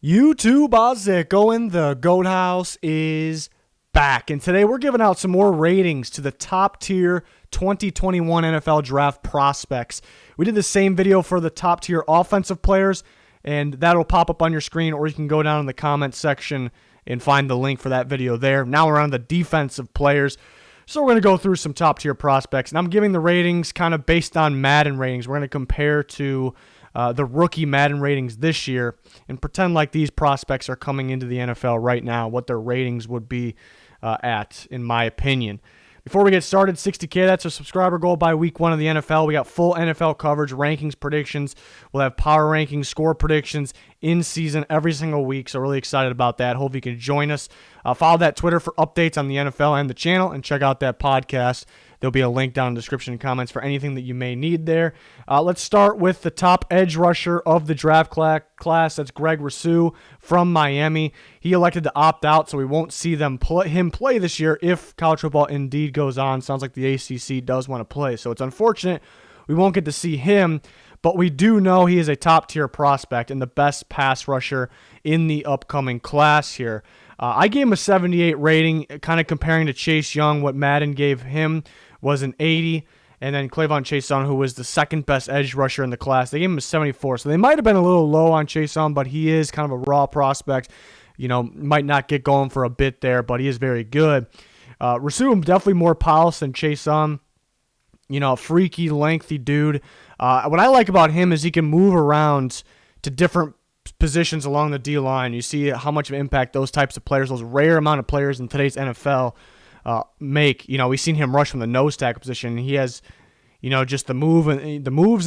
YouTube, how's it going? The Goat House is back, and today we're giving out some more ratings to the top tier 2021 NFL draft prospects. We did the same video for the top tier offensive players, and that'll pop up on your screen, or you can go down in the comment section and find the link for that video there. Now we're on the defensive players. So we're going to go through some top tier prospects, and I'm giving the ratings kind of based on Madden ratings. We're going to compare to the rookie Madden ratings this year and pretend like these prospects are coming into the NFL right now, what their ratings would be at, in my opinion. Before we get started, 60K, that's a subscriber goal by week 1 of the NFL. We got full NFL coverage, rankings, predictions. We'll have power rankings, score predictions in season every single week, so really excited about that. Hope you can join us. Follow that Twitter for updates on the NFL and the channel, and check out that podcast. There'll be a link down in the description and comments for anything that you may need there. Let's start with the top edge rusher of the draft class. That's Greg Rousseau from Miami. He elected to opt out, so we won't see him play this year if college football indeed goes on. Sounds like the ACC does want to play, so it's unfortunate we won't get to see him, but we do know he is a top-tier prospect and the best pass rusher in the upcoming class here. I gave him a 78 rating, kind of comparing to Chase Young. What Madden gave him was an 80, and then Clavon Chason, who was the second best edge rusher in the class, they gave him a 74. So they might have been a little low on Chason, but he is kind of a raw prospect. You know, might not get going for a bit there, but he is very good. Rousseau, definitely more polished than Chason. You know, a freaky, lengthy dude. What I like about him is he can move around to different positions along the D-line. You see how much of an impact those types of players, those rare amount of players in today's NFL, make. You know, we've seen him rush from the nose tackle position, and he has, you know, just the moves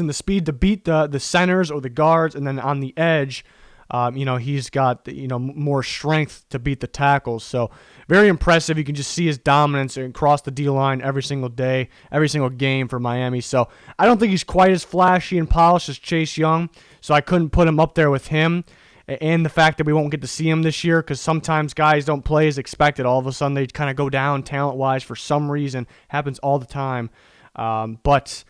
and the speed to beat the centers or the guards, and then on the edge, you know, he's got, you know, more strength to beat the tackles. So very impressive. You can just see his dominance across the D-line every single day, every single game for Miami. So I don't think he's quite as flashy and polished as Chase Young, so I couldn't put him up there with him. And the fact that we won't get to see him this year, because sometimes guys don't play as expected. All of a sudden they kind of go down talent-wise for some reason. Happens all the time. But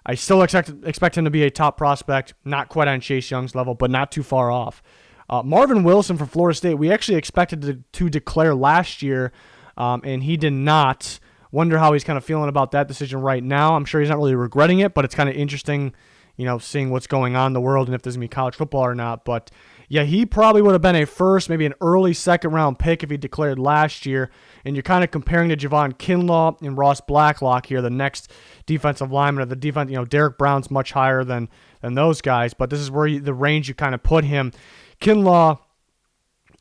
I still expect him to be a top prospect, not quite on Chase Young's level, but not too far off. Marvin Wilson from Florida State, we actually expected to declare last year, and he did not. Wonder how he's kind of feeling about that decision right now. I'm sure he's not really regretting it, but it's kind of interesting, you know, seeing what's going on in the world and if there's going to be college football or not. But yeah, he probably would have been a first, maybe an early second-round pick if he declared last year. And you're kind of comparing to Javon Kinlaw and Ross Blacklock here, the next defensive lineman of the defense. You know, Derek Brown's much higher than those guys, but this is where the range you kind of put him. Kinlaw,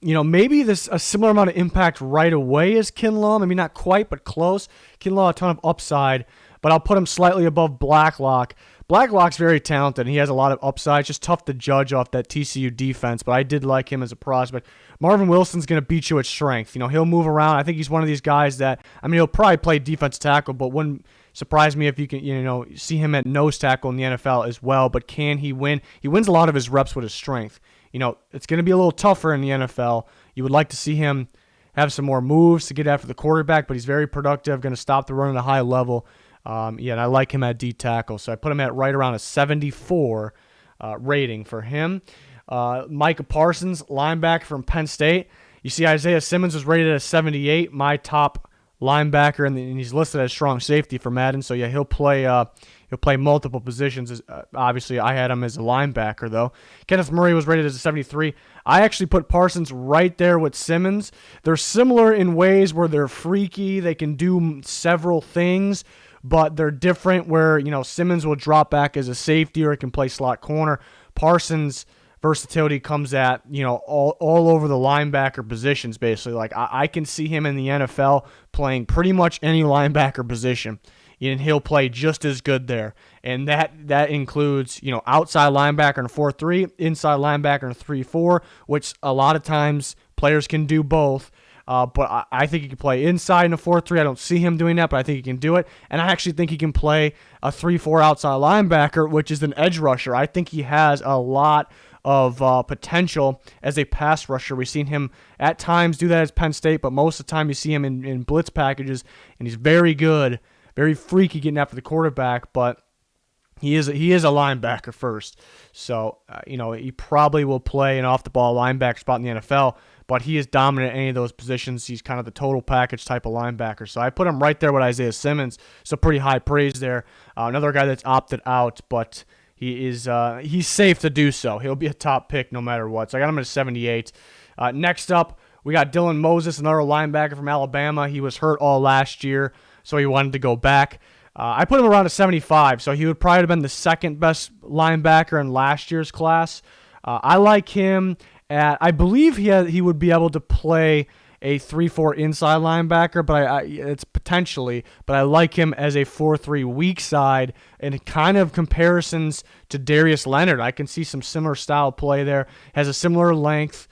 you know, maybe this a similar amount of impact right away as Kinlaw. Maybe not quite, but close. Kinlaw, a ton of upside, but I'll put him slightly above Blacklock. Blacklock's very talented, and he has a lot of upside. It's just tough to judge off that TCU defense, but I did like him as a prospect. Marvin Wilson's going to beat you at strength. You know, he'll move around. I think he's one of these guys that, I mean, he'll probably play defense tackle, but wouldn't surprise me if you can, you know, see him at nose tackle in the NFL as well. But can he win? He wins a lot of his reps with his strength. You know, it's going to be a little tougher in the NFL. You would like to see him have some more moves to get after the quarterback, but he's very productive, going to stop the run at a high level. Yeah, and I like him at D tackle, so I put him at right around a 74 rating for him. Micah Parsons, linebacker from Penn State. You see Isaiah Simmons was rated at a 78, my top linebacker, and he's listed as strong safety for Madden. So yeah, he'll play multiple positions. Obviously, I had him as a linebacker though. Kenneth Murray was rated as a 73. I actually put Parsons right there with Simmons. They're similar in ways where they're freaky. They can do several things, but they're different where, you know, Simmons will drop back as a safety or he can play slot corner. Parsons' versatility comes at, you know, all over the linebacker positions, basically. Like, I can see him in the NFL playing pretty much any linebacker position, and he'll play just as good there. And that includes, you know, outside linebacker in a 4-3, inside linebacker in a 3-4, which a lot of times players can do both. But I think he can play inside in a 4-3. I don't see him doing that, but I think he can do it. And I actually think he can play a 3-4 outside linebacker, which is an edge rusher. I think he has a lot of potential as a pass rusher. We've seen him at times do that as Penn State, but most of the time you see him in blitz packages, and he's very good, very freaky getting after the quarterback. But He is a linebacker first, so he probably will play an off-the-ball linebacker spot in the NFL. But he is dominant at any of those positions. He's kind of the total package type of linebacker. So I put him right there with Isaiah Simmons. So pretty high praise there. Another guy that's opted out, but he's safe to do so. He'll be a top pick no matter what. So I got him at a 78. Next up, we got Dillon Moses, another linebacker from Alabama. He was hurt all last year, so he wanted to go back. I put him around a 75, so he would probably have been the second best linebacker in last year's class. I like him I believe he would be able to play a 3-4 inside linebacker, but it's potentially. But I like him as a 4-3 weak side, and kind of comparisons to Darius Leonard. I can see some similar style play there. Has a similar length.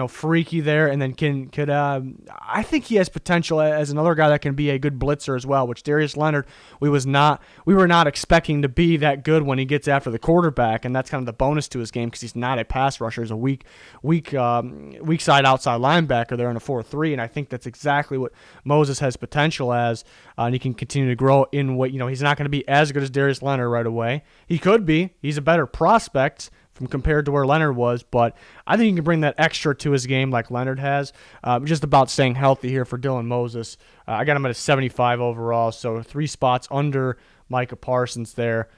Freaky there, and then could I think he has potential as another guy that can be a good blitzer as well, which Darius Leonard we were not expecting to be that good when he gets after the quarterback, and that's kind of the bonus to his game because he's not a pass rusher. He's a weak side outside linebacker there in a 4-3, and I think that's exactly what Moses has potential as, and he can continue to grow in what he's not going to be as good as Darius Leonard right away. He could be. He's a better prospect from compared to where Leonard was, but I think he can bring that extra to his game like Leonard has. Just about staying healthy here for Dillon Moses. I got him at a 75 overall, so 3 spots under Micah Parsons there.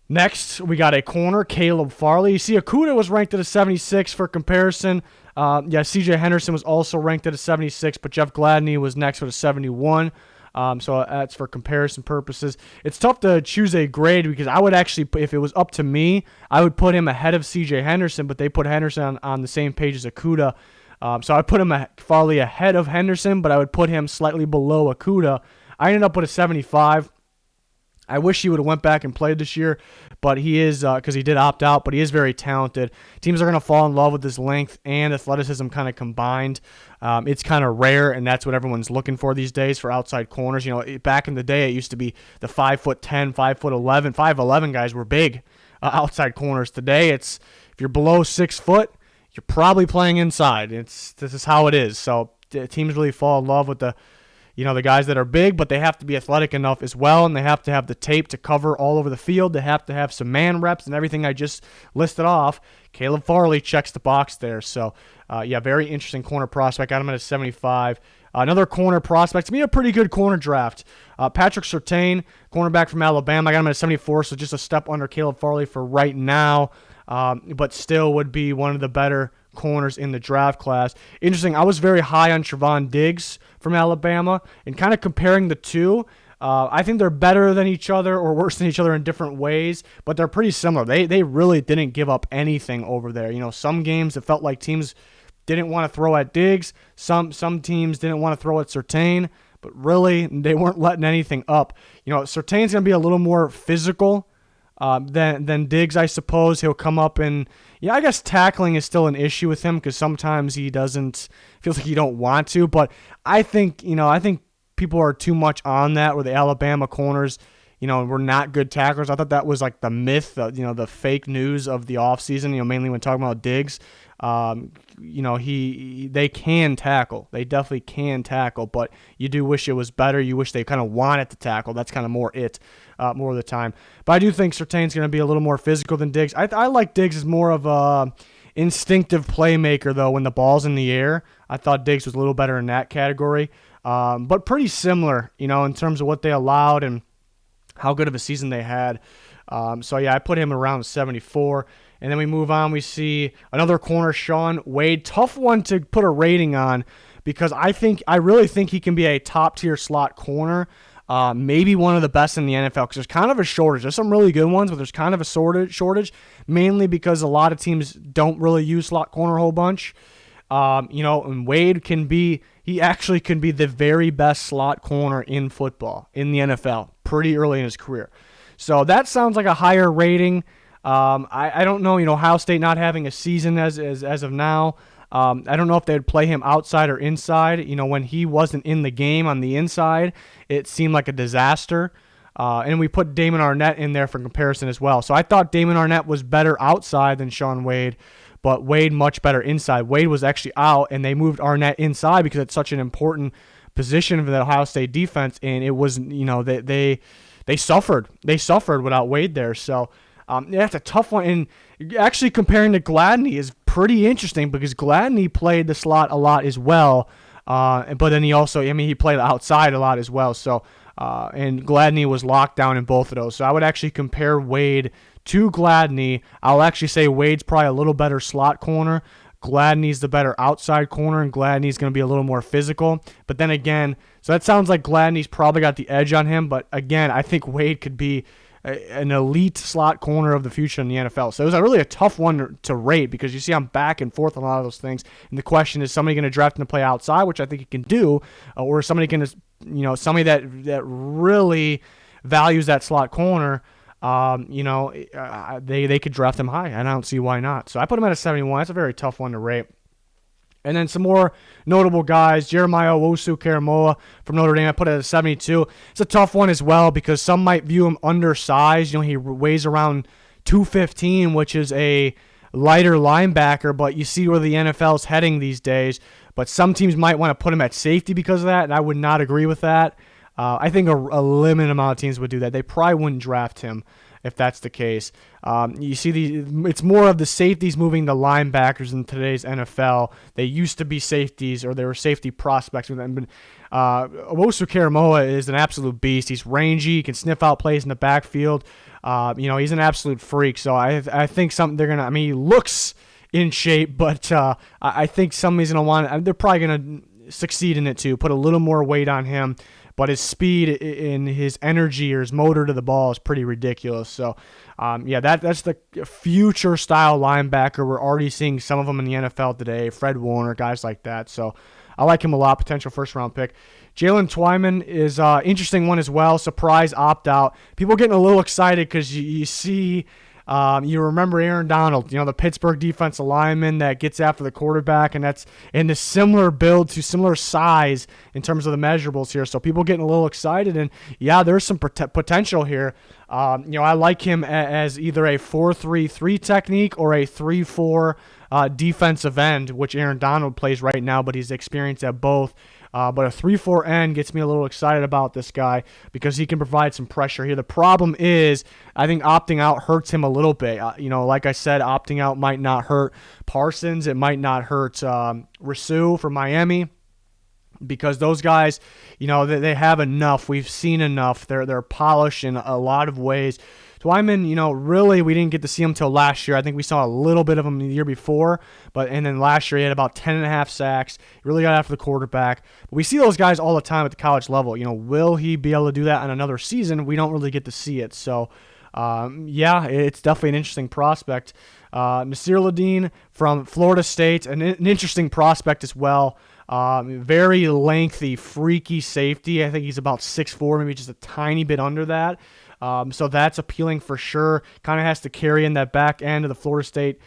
Next, we got a corner, Caleb Farley. You see, Okudah was ranked at a 76 for comparison. C.J. Henderson was also ranked at a 76, but Jeff Gladney was next with a 71. So that's for comparison purposes. It's tough to choose a grade because I would actually, if it was up to me, I would put him ahead of C.J. Henderson, but they put Henderson on the same page as Okudah. So I put him Farley ahead of Henderson, but I would put him slightly below Okudah. I ended up with a 75. I wish he would have went back and played this year, but he is, because he did opt out, but he is very talented. Teams are going to fall in love with his length and athleticism kind of combined. It's kind of rare, and that's what everyone's looking for these days for outside corners. Back in the day, it used to be the 5'10", 5'11", 5'11" guys were big outside corners. Today, if you're below 6 foot, you're probably playing inside. This is how it is. So teams really fall in love with the guys that are big, but they have to be athletic enough as well, and they have to have the tape to cover all over the field. They have to have some man reps and everything I just listed off. Caleb Farley checks the box there. So, very interesting corner prospect. Got him at a 75. Another corner prospect. To me, a pretty good corner draft. Patrick Surtain, cornerback from Alabama. I got him at a 74, so just a step under Caleb Farley for right now, but still would be one of the better corners in the draft class. Interesting, I was very high on Trevon Diggs from Alabama, and kind of comparing the two, I think they're better than each other or worse than each other in different ways, but they're pretty similar. They really didn't give up anything over there. Some games it felt like teams didn't want to throw at Diggs. Some teams didn't want to throw at Surtain, but really they weren't letting anything up. Surtain's going to be a little more physical than Diggs, I suppose. He'll come up and, I guess tackling is still an issue with him because sometimes he feels like he don't want to. But I think people are too much on that where the Alabama corners, were not good tacklers. I thought that was like the myth, the fake news of the offseason, mainly when talking about Diggs. They can tackle. They definitely can tackle, but you do wish it was better. You wish they kind of wanted to tackle. That's kind of more of the time. But I do think Surtain's going to be a little more physical than Diggs. I like Diggs as more of a instinctive playmaker, though, when the ball's in the air. I thought Diggs was a little better in that category, but pretty similar, in terms of what they allowed and how good of a season they had. I put him around 74. And then we move on. We see another corner, Shaun Wade. Tough one to put a rating on because I really think he can be a top-tier slot corner, maybe one of the best in the NFL because there's kind of a shortage. There's some really good ones, but there's kind of a shortage, mainly because a lot of teams don't really use slot corner a whole bunch. And Wade he actually can be the very best slot corner in football, in the NFL, pretty early in his career. So that sounds like a higher rating. I don't know, Ohio State not having a season as of now. I don't know if they'd play him outside or inside. When he wasn't in the game on the inside, it seemed like a disaster. And we put Damon Arnett in there for comparison as well. So I thought Damon Arnett was better outside than Shaun Wade, but Wade much better inside. Wade was actually out, and they moved Arnett inside because it's such an important position for the Ohio State defense. And it was, they suffered. They suffered without Wade there. So yeah, it's a tough one. And actually comparing to Gladney is pretty interesting because Gladney played the slot a lot as well. But then he played outside a lot as well. So, and Gladney was locked down in both of those. So I would actually compare Wade to Gladney. I'll actually say Wade's probably a little better slot corner. Gladney's the better outside corner, and Gladney's going to be a little more physical. But then again, so that sounds like Gladney's probably got the edge on him. But again, I think Wade could be an elite slot corner of the future in the NFL. So it was really a tough one to rate because you see I'm back and forth on a lot of those things. And the question is, somebody going to draft him to play outside, which I think he can do, or somebody going to, somebody that really values that slot corner. They could draft him high, and I don't see why not. So I put him at a 71. That's a very tough one to rate. And then some more notable guys, Jeremiah Owusu-Karamoah from Notre Dame, I put it at a 72. It's a tough one as well because some might view him undersized. He weighs around 215, which is a lighter linebacker, but you see where the NFL is heading these days. But some teams might want to put him at safety because of that, and I would not agree with that. I think a limited amount of teams would do that. They probably wouldn't draft him if that's the case. You see, it's more of the safeties moving to linebackers in today's NFL. They used to be safeties, or they were safety prospects. Owusu-Karamoah is an absolute beast. He's rangy. He can sniff out plays in the backfield. He's an absolute freak. So I think he looks in shape, but I think somebody's going to want. They're probably going to succeed in it too. Put a little more weight on him. But his speed and his energy or his motor to the ball is pretty ridiculous. So, that's the future style linebacker. We're already seeing some of them in the NFL today. Fred Warner, guys like that. So, I like him a lot. Potential first-round pick. Jalen Twyman is an interesting one as well. Surprise opt-out. People getting a little excited because you see... you remember Aaron Donald, the Pittsburgh defensive lineman that gets after the quarterback, and that's in the similar build to similar size in terms of the measurables here. So people getting a little excited, and yeah, there's some potential here. I like him as either a 4-3-3 technique or a 3-4 defensive end, which Aaron Donald plays right now, but he's experienced at both. But a 3-4 end gets me a little excited about this guy because he can provide some pressure here. The problem is I think opting out hurts him a little bit. Like I said, opting out might not hurt Parsons. It might not hurt Rasu from Miami because those guys, they have enough. We've seen enough. They're polished in a lot of ways. Twyman, really we didn't get to see him till last year. I think we saw a little bit of him the year before, and then last year he had about 10.5 sacks. He really got after the quarterback. But we see those guys all the time at the college level. Will he be able to do that on another season? We don't really get to see it. So, it's definitely an interesting prospect. Nasir Ladine from Florida State, an interesting prospect as well. Very lengthy, freaky safety. I think he's about 6'4", maybe just a tiny bit under that. So that's appealing for sure. Kind of has to carry in that back end of the Florida State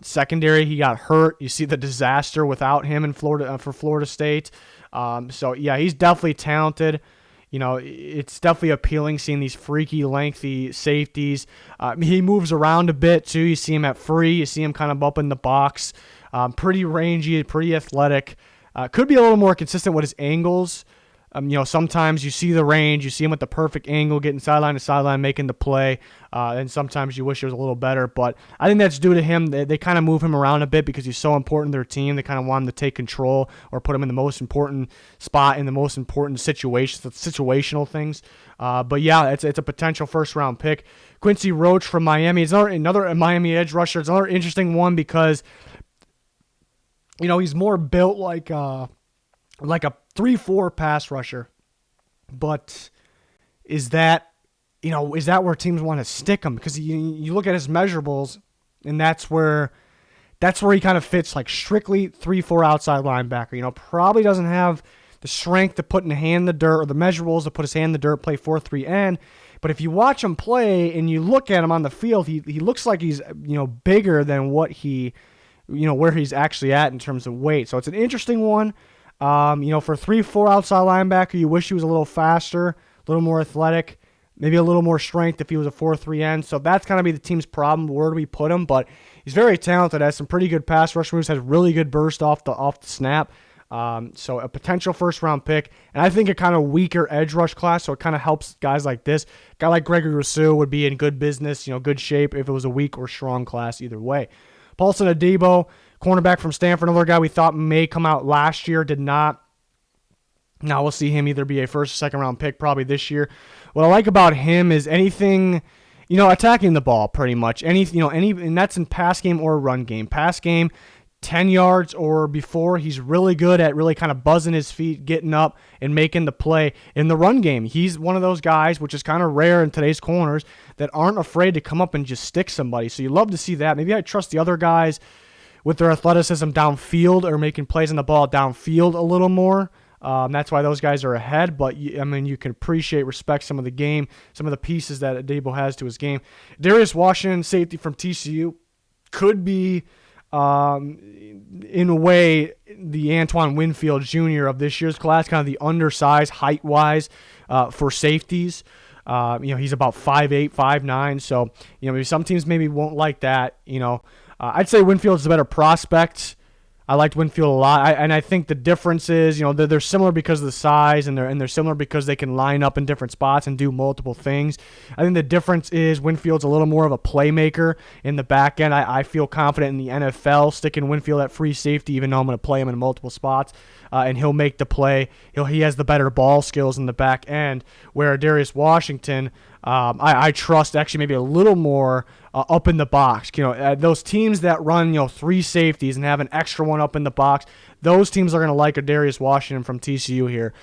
secondary. He got hurt. You see the disaster without him in Florida for Florida State. He's definitely talented. It's definitely appealing seeing these freaky, lengthy safeties. He moves around a bit too. You see him at free. You see him kind of up in the box. Pretty rangy, pretty athletic. Could be a little more consistent with his angles. Sometimes you see the range, you see him at the perfect angle, getting sideline to sideline, making the play, and sometimes you wish it was a little better. But I think that's due to him. They kind of move him around a bit because he's so important to their team. They kind of want him to take control or put him in the most important spot in the most important situations, situational things. It's a potential first-round pick. Quincy Roach from Miami is another Miami edge rusher. It's another interesting one because he's more built like a 3-4 pass rusher, but is that where teams want to stick him? Because you look at his measurables, and that's where he kind of fits, like strictly 3-4 outside linebacker. Probably doesn't have the strength to put in the hand in the dirt or the measurables to put his hand in the dirt, play 4-3 end. But if you watch him play and you look at him on the field, he looks like he's bigger than what where he's actually at in terms of weight. So it's an interesting one. For 3-4 outside linebacker, you wish he was a little faster, a little more athletic, maybe a little more strength if he was a 4-3 end. So that's going to be the team's problem. Where do we put him? But he's very talented, has some pretty good pass rush moves, has really good burst off the snap. So a potential first-round pick, and I think a kind of weaker edge rush class, so it kind of helps guys like this. A guy like Gregory Rousseau would be in good business, good shape if it was a weak or strong class either way. Paulson Adebo, cornerback from Stanford, another guy we thought may come out last year, did not. Now we'll see him either be a first or second-round pick probably this year. What I like about him is anything, attacking the ball pretty much. And that's in pass game or run game. Pass game, 10 yards or before, he's really good at really kind of buzzing his feet, getting up, and making the play. In the run game, he's one of those guys, which is kind of rare in today's corners, that aren't afraid to come up and just stick somebody. So you love to see that. Maybe I trust the other guys with their athleticism downfield or making plays on the ball downfield a little more. That's why those guys are ahead, but you can appreciate, respect some of the game, some of the pieces that Adebo has to his game. Darius Washington, safety from TCU, could be, in a way, the Antoine Winfield Jr. of this year's class, kind of the undersized height-wise for safeties. He's about 5'8", 5'9", so maybe some teams maybe won't like that. I'd say Winfield's the better prospect. I liked Winfield a lot, and I think the difference is, they're similar because of the size, and they're similar because they can line up in different spots and do multiple things. I think the difference is Winfield's a little more of a playmaker in the back end. I feel confident in the NFL sticking Winfield at free safety, even though I'm going to play him in multiple spots, and he'll make the play. He has the better ball skills in the back end, where Darius Washington, I trust actually maybe a little more up in the box. Those teams that run three safeties and have an extra one up in the box, those teams are going to like a Darius Washington from TCU here,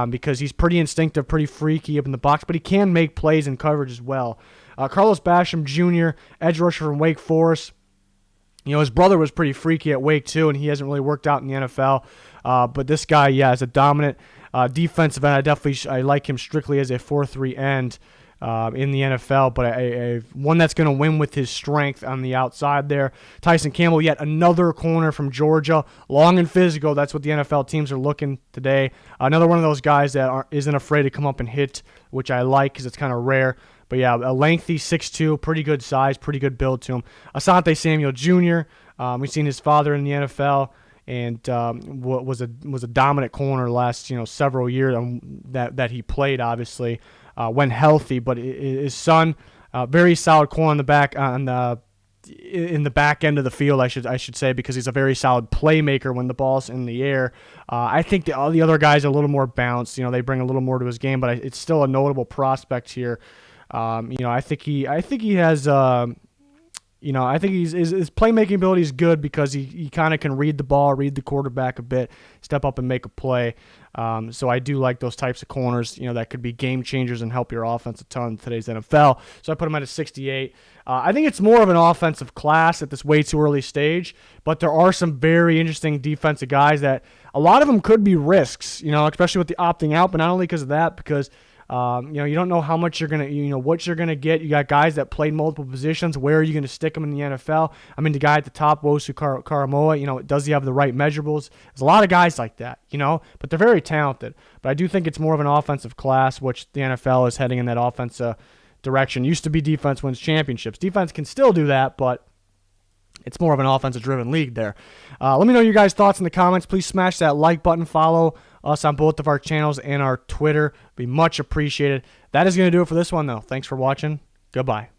because he's pretty instinctive, pretty freaky up in the box, but he can make plays in coverage as well. Carlos Basham Jr., edge rusher from Wake Forest. His brother was pretty freaky at Wake too, and he hasn't really worked out in the NFL. But this guy, is a dominant defensive end. I like him strictly as a 4-3 end in the NFL, but one that's going to win with his strength on the outside there. Tyson Campbell, yet another corner from Georgia, long and physical. That's what the NFL teams are looking today. Another one of those guys that isn't afraid to come up and hit, which I like because it's kind of rare. But yeah, a lengthy 6'2", pretty good size, pretty good build to him. Asante Samuel Jr., we've seen his father in the NFL, and was a dominant corner last several years that he played, obviously, when healthy. But his son, very solid corner on the back in the back end of the field, I should say, because he's a very solid playmaker when the ball's in the air. I think all the other guys are a little more balanced. They bring a little more to his game, but it's still a notable prospect here. I think he has. I think his playmaking ability is good because he kind of can read the ball, read the quarterback a bit, step up and make a play. So I do like those types of corners, that could be game changers and help your offense a ton in today's NFL. So I put him at a 68. I think it's more of an offensive class at this way too early stage, but there are some very interesting defensive guys that a lot of them could be risks, especially with the opting out, but not only because of that, because you don't know how much you're going to, what you're going to get. You got guys that played multiple positions. Where are you going to stick them in the NFL? I mean, the guy at the top, Wosu Karamoa, does he have the right measurables? There's a lot of guys like that, but they're very talented. But I do think it's more of an offensive class, which the NFL is heading in that offensive direction. Used to be defense wins championships. Defense can still do that, but it's more of an offensive-driven league there. Let me know your guys' thoughts in the comments. Please smash that like button. Follow us on both of our channels and our Twitter. Be much appreciated. That is going to do it for this one, though. Thanks for watching. Goodbye.